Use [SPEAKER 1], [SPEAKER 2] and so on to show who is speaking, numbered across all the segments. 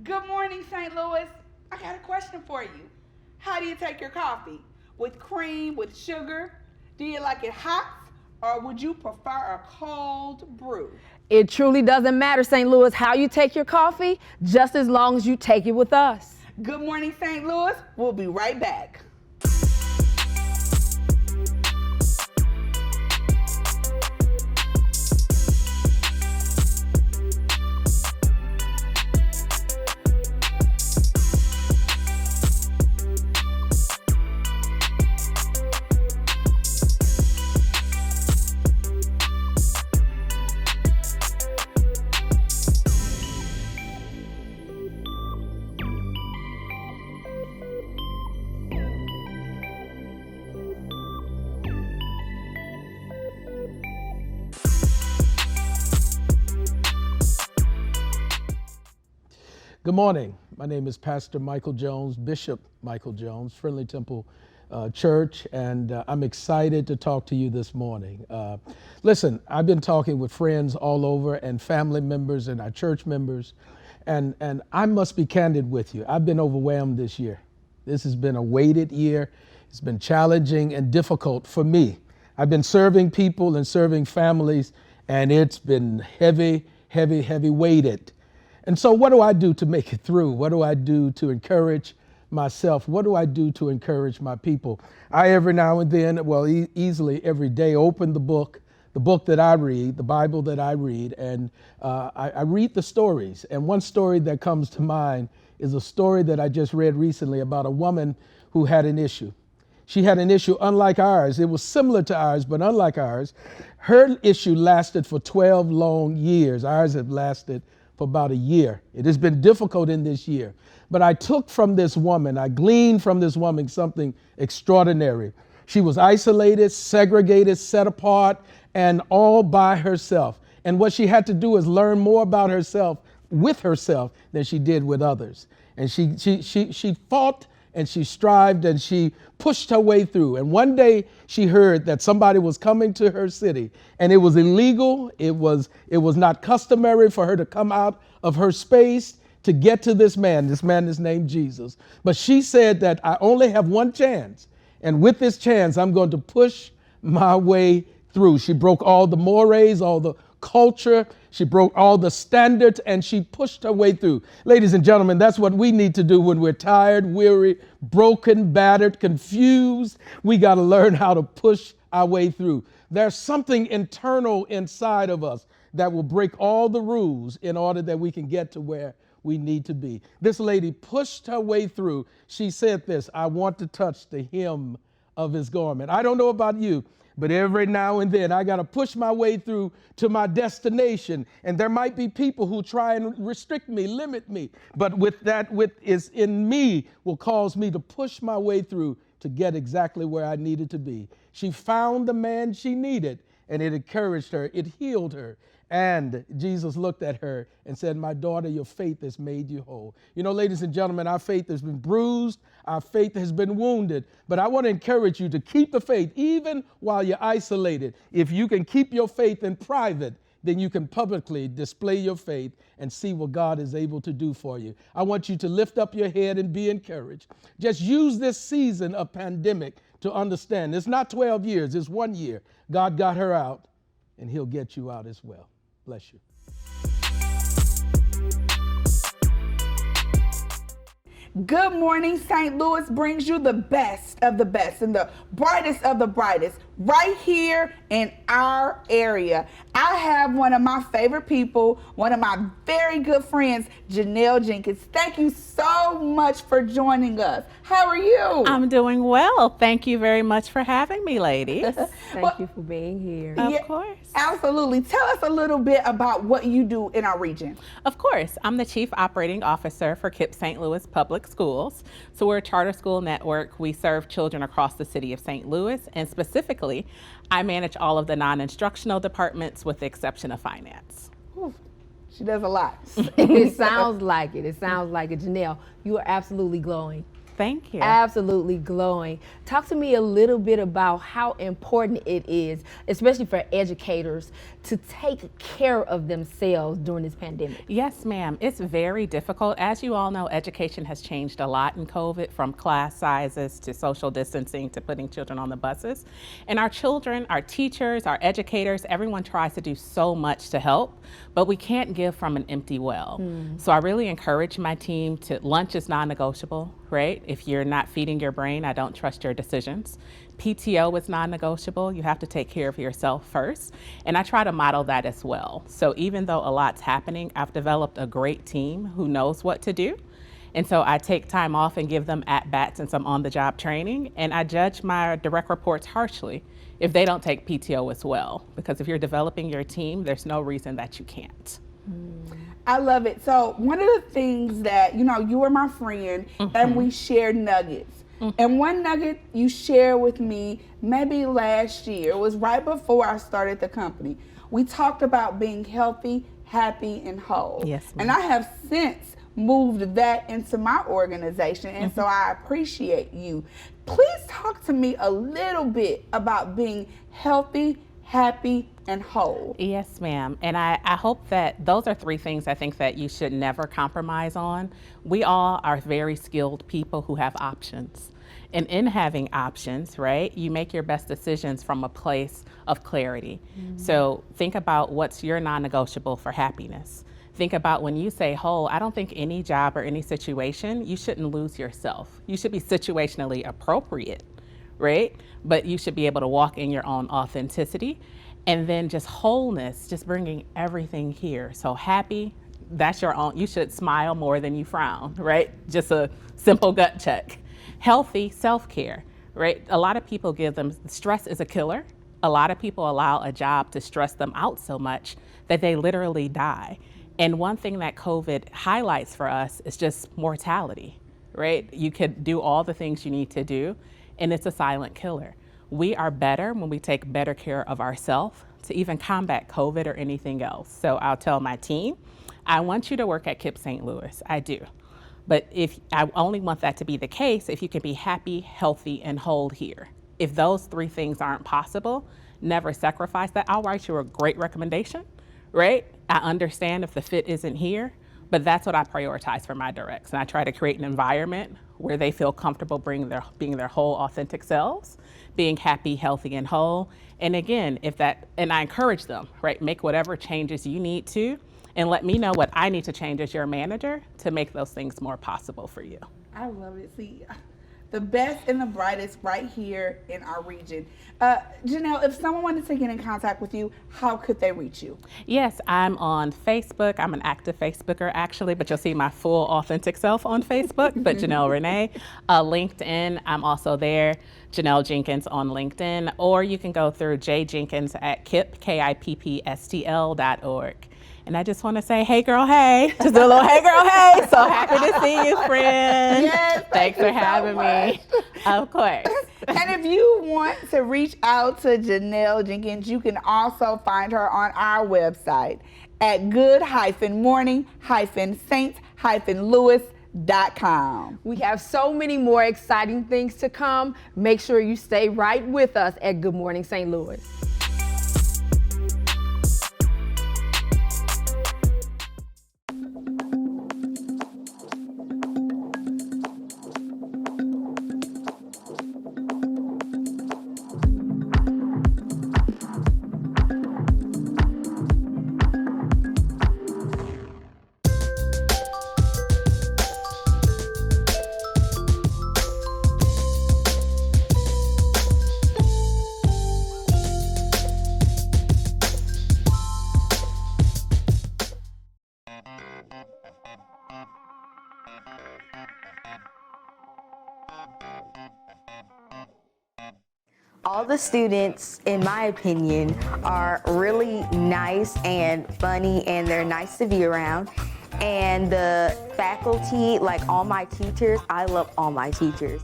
[SPEAKER 1] Good morning, St. Louis. I got a question for you. How do you take your coffee? With cream, with sugar? Do you like it hot, or would you prefer a cold brew?
[SPEAKER 2] It truly doesn't matter, St. Louis, how you take your coffee, just as long as you take it with us.
[SPEAKER 1] Good morning, St. Louis. We'll be right back.
[SPEAKER 3] Good morning. My name is Pastor Micheal Jones, Bishop Micheal Jones, Friendly Temple Church, and I'm excited to talk to you this morning. Listen, I've been talking with friends all over and family members and our church members, and I must be candid with you. I've been overwhelmed this year. This has been a weighted year. It's been challenging and difficult for me. I've been serving people and serving families, and it's been heavy weighted. And so what do I do to make it through? What do I do to encourage myself? What do I do to encourage my people? I every now and then, easily every day, open the book that I read, the Bible that I read, and I read the stories. And one story that comes to mind is a story that I just read recently about a woman who had an issue. She had an issue unlike ours. It was similar to ours, but unlike ours. Her issue lasted for 12 long years. Ours had lasted for about a year. It has been difficult in this year. But I gleaned from this woman something extraordinary. She was isolated, segregated, set apart, and all by herself. And what she had to do is learn more about herself with herself than she did with others. And she fought and she strived and she pushed her way through. And one day she heard that somebody was coming to her city, and it was illegal. It was not customary for her to come out of her space to get to this man. This man is named Jesus. But she said that I only have one chance. And with this chance, I'm going to push my way through. She broke all the mores, all the culture. She broke all the standards, and she pushed her way through. Ladies and gentlemen, that's what we need to do when we're tired, weary, broken, battered, confused. We got to learn how to push our way through. There's something internal inside of us that will break all the rules in order that we can get to where we need to be. This lady pushed her way through. She said this, I want to touch the hem of his garment. I don't know about you, but every now and then I got to push my way through to my destination. And there might be people who try and restrict me, limit me. But what is in me will cause me to push my way through to get exactly where I needed to be. She found the man she needed, and it encouraged her. It healed her. And Jesus looked at her and said, my daughter, your faith has made you whole. You know, ladies and gentlemen, our faith has been bruised. Our faith has been wounded. But I want to encourage you to keep the faith, even while you're isolated. If you can keep your faith in private, then you can publicly display your faith and see what God is able to do for you. I want you to lift up your head and be encouraged. Just use this season of pandemic to understand. It's not 12 years, it's 1 year. God got her out, and he'll get you out as well. Bless you.
[SPEAKER 1] Good morning, St. Louis brings you the best of the best and the brightest of the brightest right here in our area. I have one of my favorite people, one of my very good friends, Janelle Jenkins. Thank you so much for joining us. How are you?
[SPEAKER 4] I'm doing well. Thank you very much for having me, ladies.
[SPEAKER 2] Thank you for being here.
[SPEAKER 4] Of course.
[SPEAKER 1] Absolutely. Tell us a little bit about what you do in our region.
[SPEAKER 4] Of course. I'm the Chief Operating Officer for KIPP St. Louis Public Schools. So we're a charter school network. We serve children across the city of St. Louis, and specifically, I manage all of the non-instructional departments with the exception of finance.
[SPEAKER 1] Ooh, she does a lot.
[SPEAKER 2] It sounds like it. It sounds like it. Janelle, you are absolutely glowing.
[SPEAKER 4] Thank you.
[SPEAKER 2] Absolutely glowing. Talk to me a little bit about how important it is, especially for educators, to take care of themselves during this pandemic.
[SPEAKER 4] Yes, ma'am. It's very difficult. As you all know, education has changed a lot in COVID, from class sizes to social distancing to putting children on the buses. And our children, our teachers, our educators, everyone tries to do so much to help, but we can't give from an empty well. So I really encourage my team to, lunch is non-negotiable, right? If you're not feeding your brain, I don't trust your decisions. PTO is non-negotiable. You have to take care of yourself first. And I try to model that as well. So even though a lot's happening, I've developed a great team who knows what to do. And so I take time off and give them at-bats and some on-the-job training. And I judge my direct reports harshly if they don't take PTO as well. Because if you're developing your team, there's no reason that you can't.
[SPEAKER 1] I love it. So one of the things that, you know, you were my friend and we shared nuggets. And one nugget you shared with me maybe last year, it was right before I started the company. We talked about being healthy, happy, and whole.
[SPEAKER 4] Yes, ma'am.
[SPEAKER 1] And I have since moved that into my organization, and so I appreciate you. Please talk to me a little bit about being healthy, happy, and whole.
[SPEAKER 4] Yes, ma'am. And I hope that those are three things I think that you should never compromise on. We all are very skilled people who have options. And in having options, right, you make your best decisions from a place of clarity. So think about what's your non-negotiable for happiness. Think about when you say whole, I don't think any job or any situation, you shouldn't lose yourself. You should be situationally appropriate, right? But you should be able to walk in your own authenticity. And then just wholeness, just bringing everything here. So happy, that's your own, you should smile more than you frown, right? Just a simple gut check. Healthy, self-care, right? A lot of people give them, stress is a killer. A lot of people allow a job to stress them out so much that they literally die. And one thing that COVID highlights for us is just mortality, right? You could do all the things you need to do, and it's a silent killer. We are better when we take better care of ourselves to even combat COVID or anything else. So I'll tell my team, I want you to work at KIPP St. Louis, I do. But if I only want that to be the case if you can be happy, healthy, and whole here. If those three things aren't possible, never sacrifice that. I'll write you a great recommendation, right? I understand if the fit isn't here, but that's what I prioritize for my directs. And I try to create an environment where they feel comfortable being their whole authentic selves, being happy, healthy, and whole. And again, and I encourage them, right? Make whatever changes you need to, and let me know what I need to change as your manager to make those things more possible for you.
[SPEAKER 1] I love it. See, the best and the brightest right here in our region. Janelle, if someone wanted to get in contact with you, how could they reach you?
[SPEAKER 4] Yes, I'm on Facebook. I'm an active Facebooker actually, but you'll see my full authentic self on Facebook, but Janelle Renee. LinkedIn, I'm also there. Janelle Jenkins on LinkedIn, or you can go through jjenkins at kippstl.org. And I just want to say, hey girl, hey. Just a little hey girl, hey. So happy to see you, friend.
[SPEAKER 1] Yes,
[SPEAKER 4] Thanks for
[SPEAKER 1] you so
[SPEAKER 4] having me. Of course.
[SPEAKER 1] And if you want to reach out to Janelle Jenkins, you can also find her on our website at good-morning-saints-louis.com.
[SPEAKER 2] We have so many more exciting things to come. Make sure you stay right with us at Good Morning St. Louis.
[SPEAKER 5] All the students, in my opinion, are really nice and funny, and they're nice to be around. And the faculty, like all my teachers, I love all my teachers.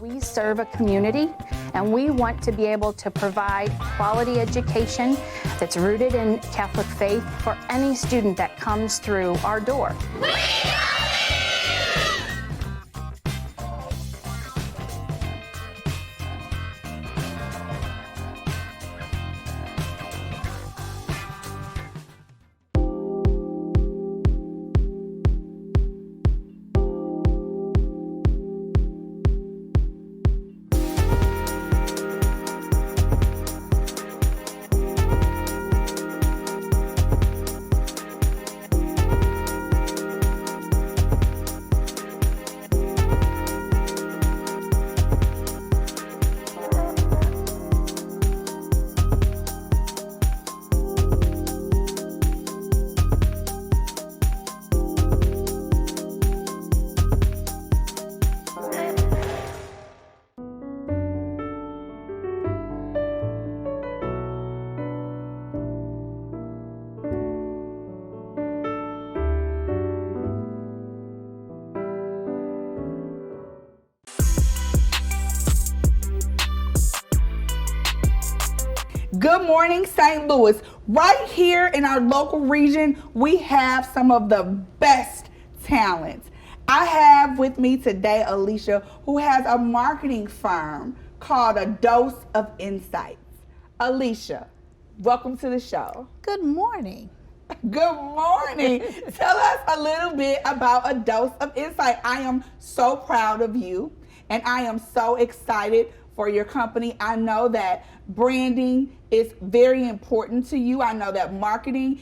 [SPEAKER 6] We serve a community, and we want to be able to provide quality education that's rooted in Catholic faith for any student that comes through our door.
[SPEAKER 1] Good morning, St. Louis. Right here in our local region, we have some of the best talents. I have with me today Alesha, who has a marketing firm called A Dose of Insights. Alesha, welcome to the show.
[SPEAKER 7] Good morning.
[SPEAKER 1] Good morning. Tell us a little bit about A Dose of Insight. I am so proud of you, and I am so excited for your company. I know that branding is very important to you. I know that marketing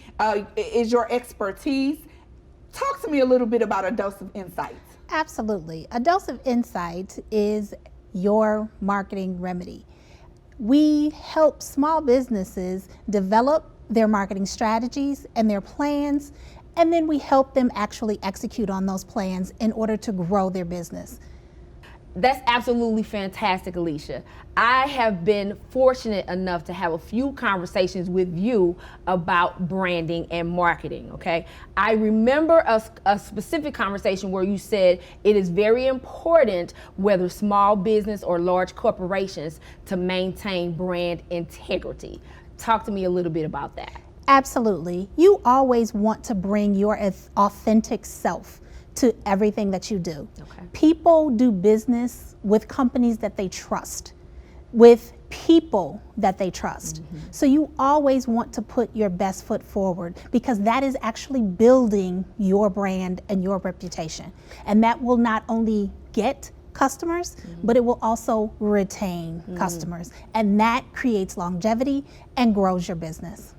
[SPEAKER 1] is your expertise. Talk to me a little bit about A Dose of Insight.
[SPEAKER 7] Absolutely. A Dose of Insight is your marketing remedy. We help small businesses develop their marketing strategies and their plans, and then we help them actually execute on those plans in order to grow their business.
[SPEAKER 2] That's absolutely fantastic, Alesha. I have been fortunate enough to have a few conversations with you about branding and marketing, okay? I remember a specific conversation where you said it is very important, whether small business or large corporations, to maintain brand integrity. Talk to me a little bit about that.
[SPEAKER 7] Absolutely. You always want to bring your authentic self to everything that you do.
[SPEAKER 2] Okay.
[SPEAKER 7] People do business with companies that they trust, with people that they trust. So you always want to put your best foot forward, because that is actually building your brand and your reputation. And that will not only get customers, but it will also retain customers. And that creates longevity and grows your business.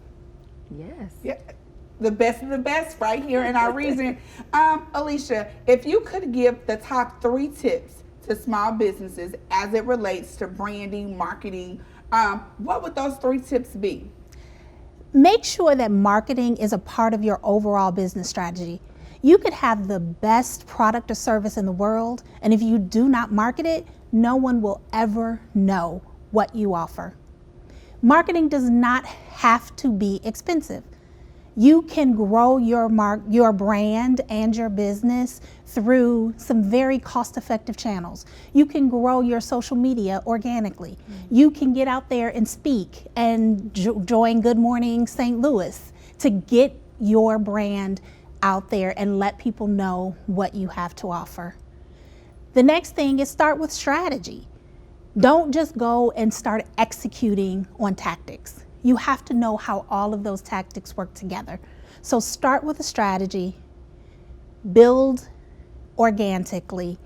[SPEAKER 2] Yes.
[SPEAKER 1] Yeah, the best of the best right here in our region. Alesha, if you could give the top 3 tips to small businesses as it relates to branding, marketing, what would those 3 tips be?
[SPEAKER 7] Make sure that marketing is a part of your overall business strategy. You could have the best product or service in the world, and if you do not market it, no one will ever know what you offer. Marketing does not have to be expensive. You can grow your brand and your business through some very cost-effective channels. You can grow your social media organically. You can get out there and speak and join Good Morning St. Louis to get your brand out there and let people know what you have to offer. The next thing is start with strategy. Don't just go and start executing on tactics. You have to know how all of those tactics work together. So start with a strategy, build organically,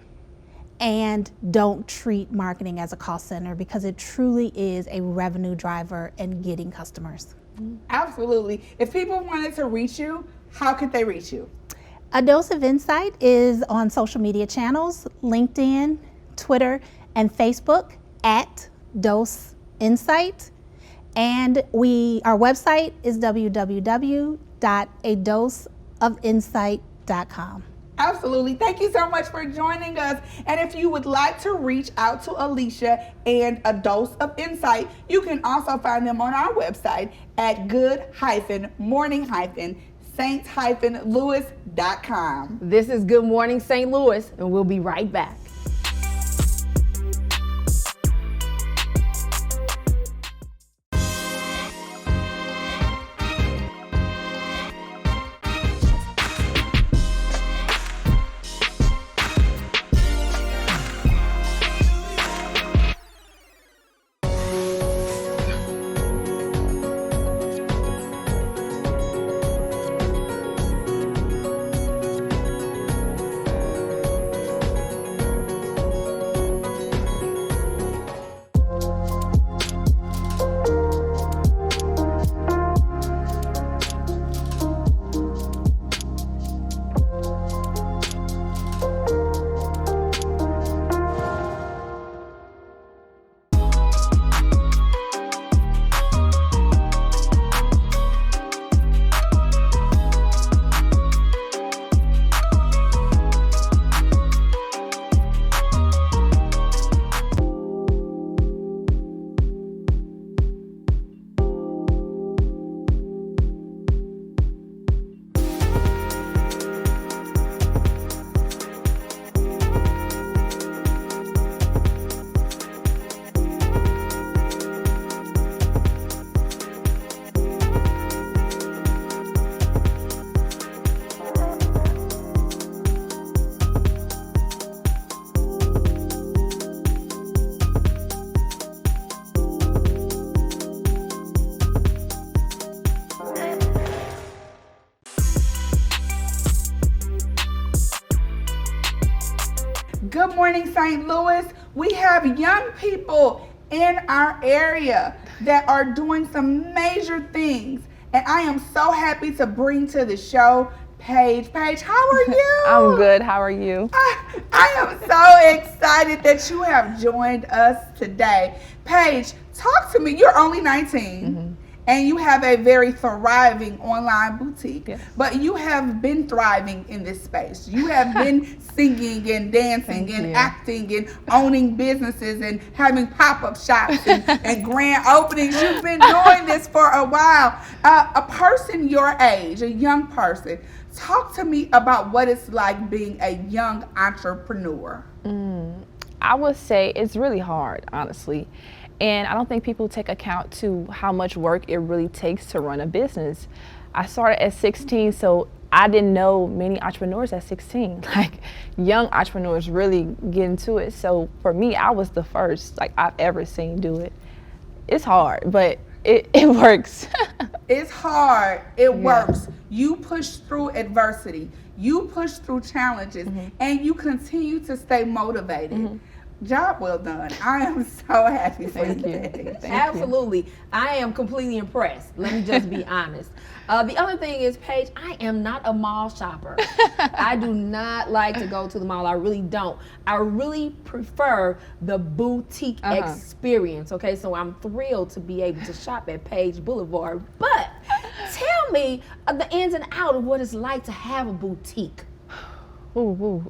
[SPEAKER 7] and don't treat marketing as a cost center, because it truly is a revenue driver and getting customers.
[SPEAKER 1] Absolutely. If people wanted to reach you, how could they reach you?
[SPEAKER 7] A Dose of Insight is on social media channels, LinkedIn, Twitter, and Facebook at Dose Insight. And our website is www.adoseofinsight.com.
[SPEAKER 1] Absolutely. Thank you so much for joining us. And if you would like to reach out to Alesha and A Dose of Insight, you can also find them on our website at good-morning-saint-louis.com.
[SPEAKER 2] This is Good Morning St. Louis, and we'll be right back.
[SPEAKER 1] morning, St. Louis. We have young people in our area that are doing some major things. And I am so happy to bring to the show Paige. Paige, how are you?
[SPEAKER 8] I'm good. How are you?
[SPEAKER 1] I am so excited that you have joined us today. Paige, talk to me. You're only 19 and you have a very thriving online boutique.
[SPEAKER 8] Yes.
[SPEAKER 1] But you have been thriving in this space. You have been singing and dancing and acting and owning businesses and having pop-up shops and grand openings. You've been doing this for a while. A person your age, a young person, talk to me about what it's like being a young entrepreneur.
[SPEAKER 8] I would say it's really hard, honestly. And I don't think people take account to how much work it really takes to run a business. I started at 16, so I didn't know many entrepreneurs at 16. Like, young entrepreneurs really get into it. So for me, I was the first I've ever seen do it. It's hard, but it works.
[SPEAKER 1] It's hard. It works. You push through adversity. You push through challenges, and you continue to stay motivated. Job well done. I am so happy for you.
[SPEAKER 8] Thank you.
[SPEAKER 2] Absolutely. I am completely impressed. Let me just be honest. The other thing is, Paige, I am not a mall shopper. I do not like to go to the mall. I really don't. I really prefer the boutique experience. Okay, so I'm thrilled to be able to shop at Paige Boulevard. But tell me the ins and outs of what it's like to have a boutique.
[SPEAKER 8] Ooh.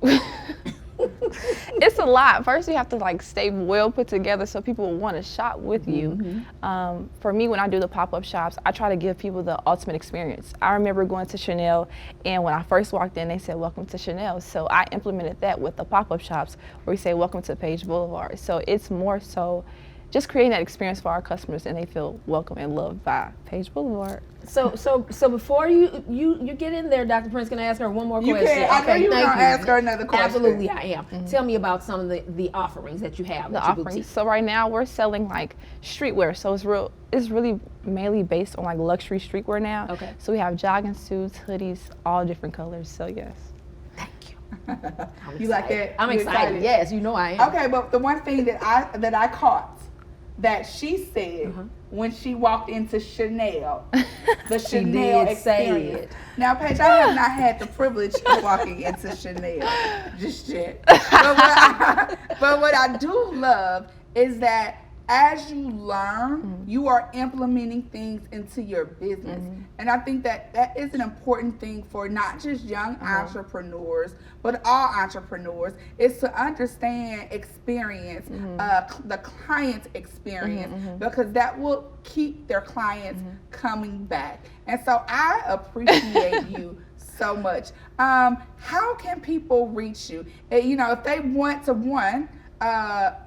[SPEAKER 8] It's a lot. First, you have to stay well put together so people will want to shop with you. For me, when I do the pop-up shops, I try to give people the ultimate experience. I remember going to Janelle, and when I first walked in, they said, "Welcome to Janelle." So I implemented that with the pop-up shops where we say, "Welcome to Paige Boulevard." So it's more so just creating that experience for our customers, and they feel welcome and loved by Paige Boulevard.
[SPEAKER 2] So before you get in there, Dr. Prince, can I ask her one more question?
[SPEAKER 1] Can. I know you're going to ask her another question.
[SPEAKER 2] Absolutely, I am. Tell me about some of the offerings that you have.
[SPEAKER 8] The offerings. So right now we're selling streetwear. So it's really mainly based on luxury streetwear now. Okay. So we have jogging suits, hoodies, all different colors. So yes.
[SPEAKER 2] Thank you.
[SPEAKER 1] You like that?
[SPEAKER 2] I'm excited. Yes, you know I am.
[SPEAKER 1] Okay, but the one thing that I caught that she said when she walked into Chanel, the Chanel experience. Now, Paige, I have not had the privilege of walking into Chanel just yet. But what I do love is that as you learn, you are implementing things into your business. And I think that is an important thing for not just young entrepreneurs, but all entrepreneurs, is to understand experience, the client experience, because that will keep their clients coming back. And so I appreciate you so much. How can people reach you? If they want to,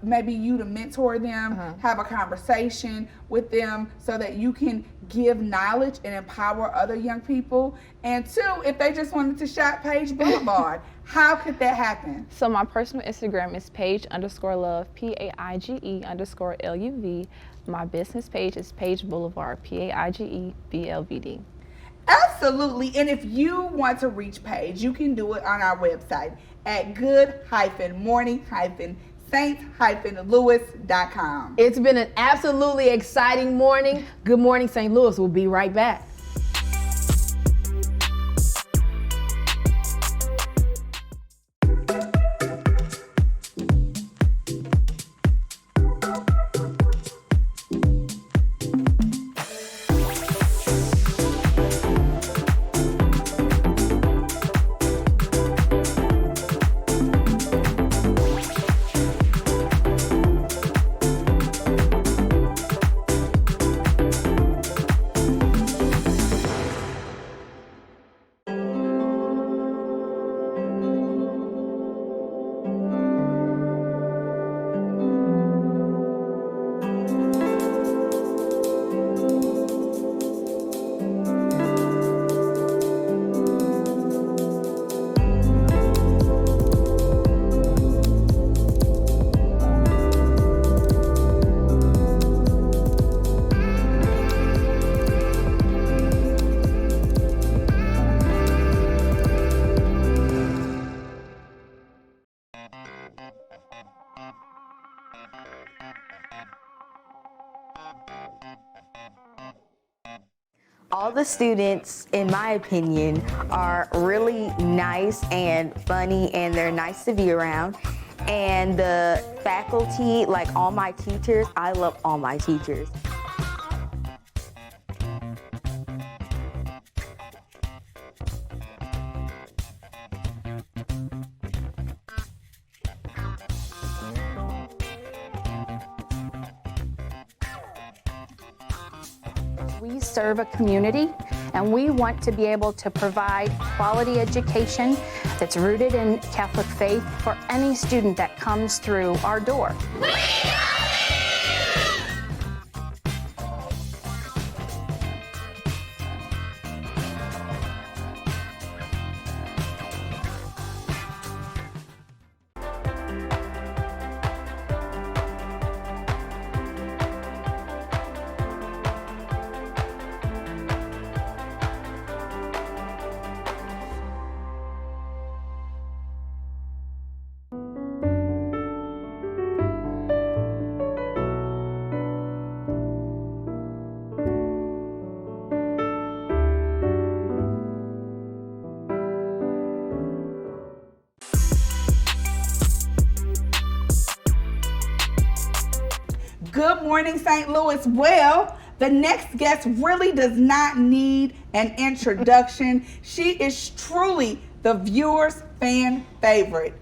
[SPEAKER 1] maybe you to mentor them, have a conversation with them so that you can give knowledge and empower other young people. And two, if they just wanted to shop Paige Boulevard, how could that happen?
[SPEAKER 8] So my personal Instagram is Paige_Love, PAIGE_LUV. My business page is Paige Boulevard, PAIGEBLVD.
[SPEAKER 1] Absolutely. And if you want to reach Paige, you can do it on our website at good-morning-saint-louis.com.
[SPEAKER 2] It's been an absolutely exciting morning. Good Morning St. Louis. We'll be right back.
[SPEAKER 5] All the students, in my opinion, are really nice and funny, and they're nice to be around. And the faculty, like all my teachers, I love all my teachers.
[SPEAKER 6] We serve a community, and we want to be able to provide quality education that's rooted in Catholic faith for any student that comes through our door.
[SPEAKER 1] Good morning, St. Louis. Well, the next guest really does not need an introduction. She is truly the viewer's fan favorite.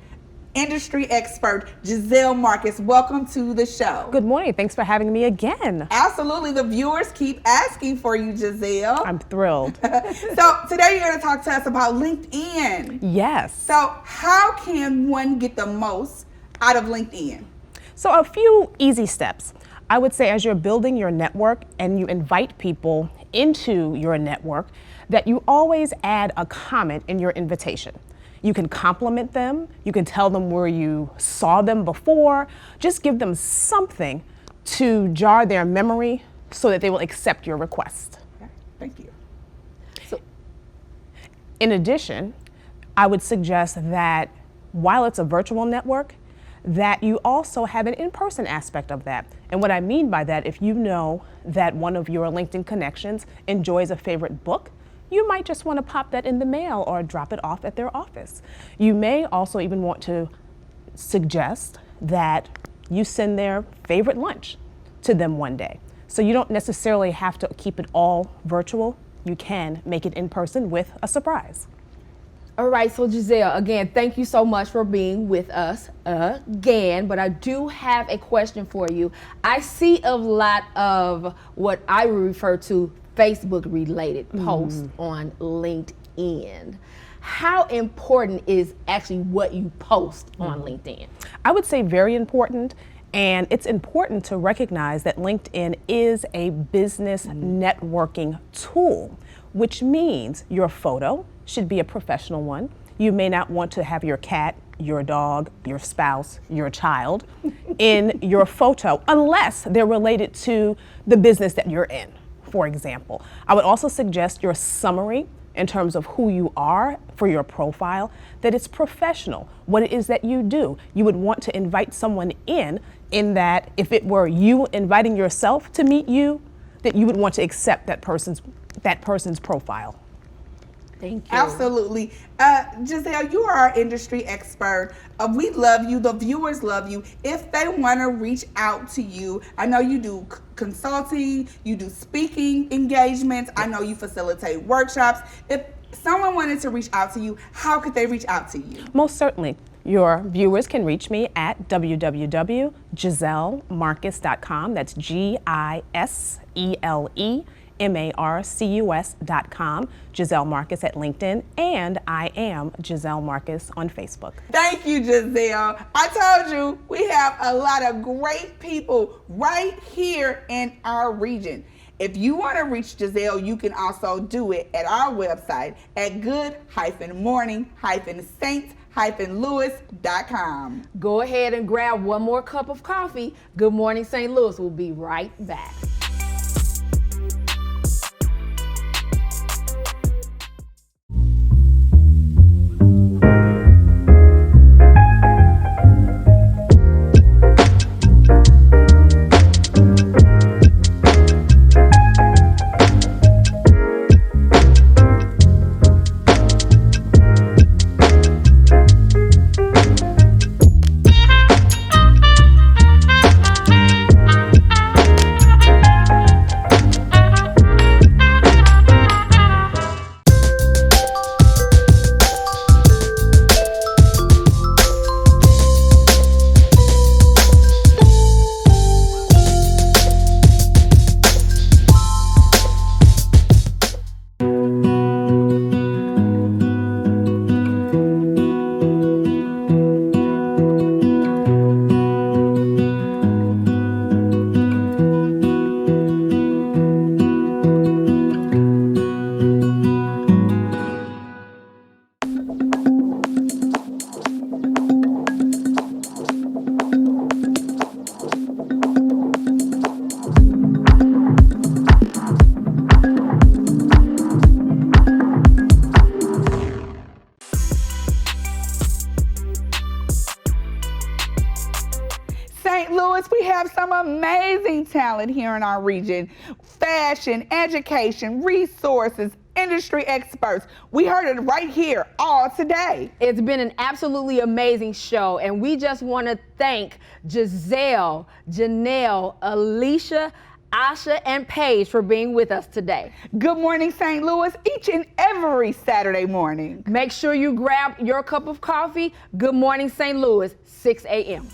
[SPEAKER 1] Industry expert, Gisele Marcus. Welcome to the show.
[SPEAKER 9] Good morning. Thanks for having me again.
[SPEAKER 1] Absolutely. The viewers keep asking for you, Gisele.
[SPEAKER 9] I'm thrilled.
[SPEAKER 1] So today you're going to talk to us about LinkedIn.
[SPEAKER 9] Yes.
[SPEAKER 1] So how can one get the most out of LinkedIn?
[SPEAKER 9] So a few easy steps. I would say as you're building your network and you invite people into your network, that you always add a comment in your invitation. You can compliment them, you can tell them where you saw them before, just give them something to jar their memory so that they will accept your request.
[SPEAKER 1] Okay, thank you.
[SPEAKER 9] In addition, I would suggest that while it's a virtual network, that you also have an in-person aspect of that. And what I mean by that, if you know that one of your LinkedIn connections enjoys a favorite book, you might just want to pop that in the mail or drop it off at their office. You may also even want to suggest that you send their favorite lunch to them one day. So you don't necessarily have to keep it all virtual. You can make it in person with a surprise.
[SPEAKER 2] All right, so Gisele, again, thank you so much for being with us again, but I do have a question for you. I see a lot of what I would refer to Facebook related posts on LinkedIn. How important is actually what you post on LinkedIn?
[SPEAKER 9] I would say very important. And it's important to recognize that LinkedIn is a business networking tool, which means your photo should be a professional one. You may not want to have your cat, your dog, your spouse, your child in your photo unless they're related to the business that you're in, for example. I would also suggest your summary in terms of who you are for your profile, that it's professional, what it is that you do. You would want to invite someone in that if it were you inviting yourself to meet you, that you would want to accept that person's profile.
[SPEAKER 2] Thank you.
[SPEAKER 1] Absolutely. Gisele, you are our industry expert. We love you. The viewers love you. If they want to reach out to you, I know you do consulting, you do speaking engagements. I know you facilitate workshops. If someone wanted to reach out to you, how could they reach out to you?
[SPEAKER 9] Most certainly. Your viewers can reach me at www.giselemarcus.com. That's GISELEMARCUS.com. Gisele Marcus at LinkedIn, and I am Gisele Marcus on Facebook.
[SPEAKER 1] Thank you, Gisele. I told you we have a lot of great people right here in our region. If you want to reach Gisele, you can also do it at our website at good-morning-saints-louis.com.
[SPEAKER 2] Go ahead and grab one more cup of coffee. Good Morning St. Louis will be right back.
[SPEAKER 1] some amazing talent here in our region. Fashion, education, resources, industry experts. We heard it right here all today.
[SPEAKER 2] It's been an absolutely amazing show, and we just want to thank Gisele, Janelle, Alesha, Asha, and Paige for being with us today.
[SPEAKER 1] Good Morning St. Louis, each and every Saturday morning.
[SPEAKER 2] Make sure you grab your cup of coffee. Good Morning St. Louis, 6 a.m.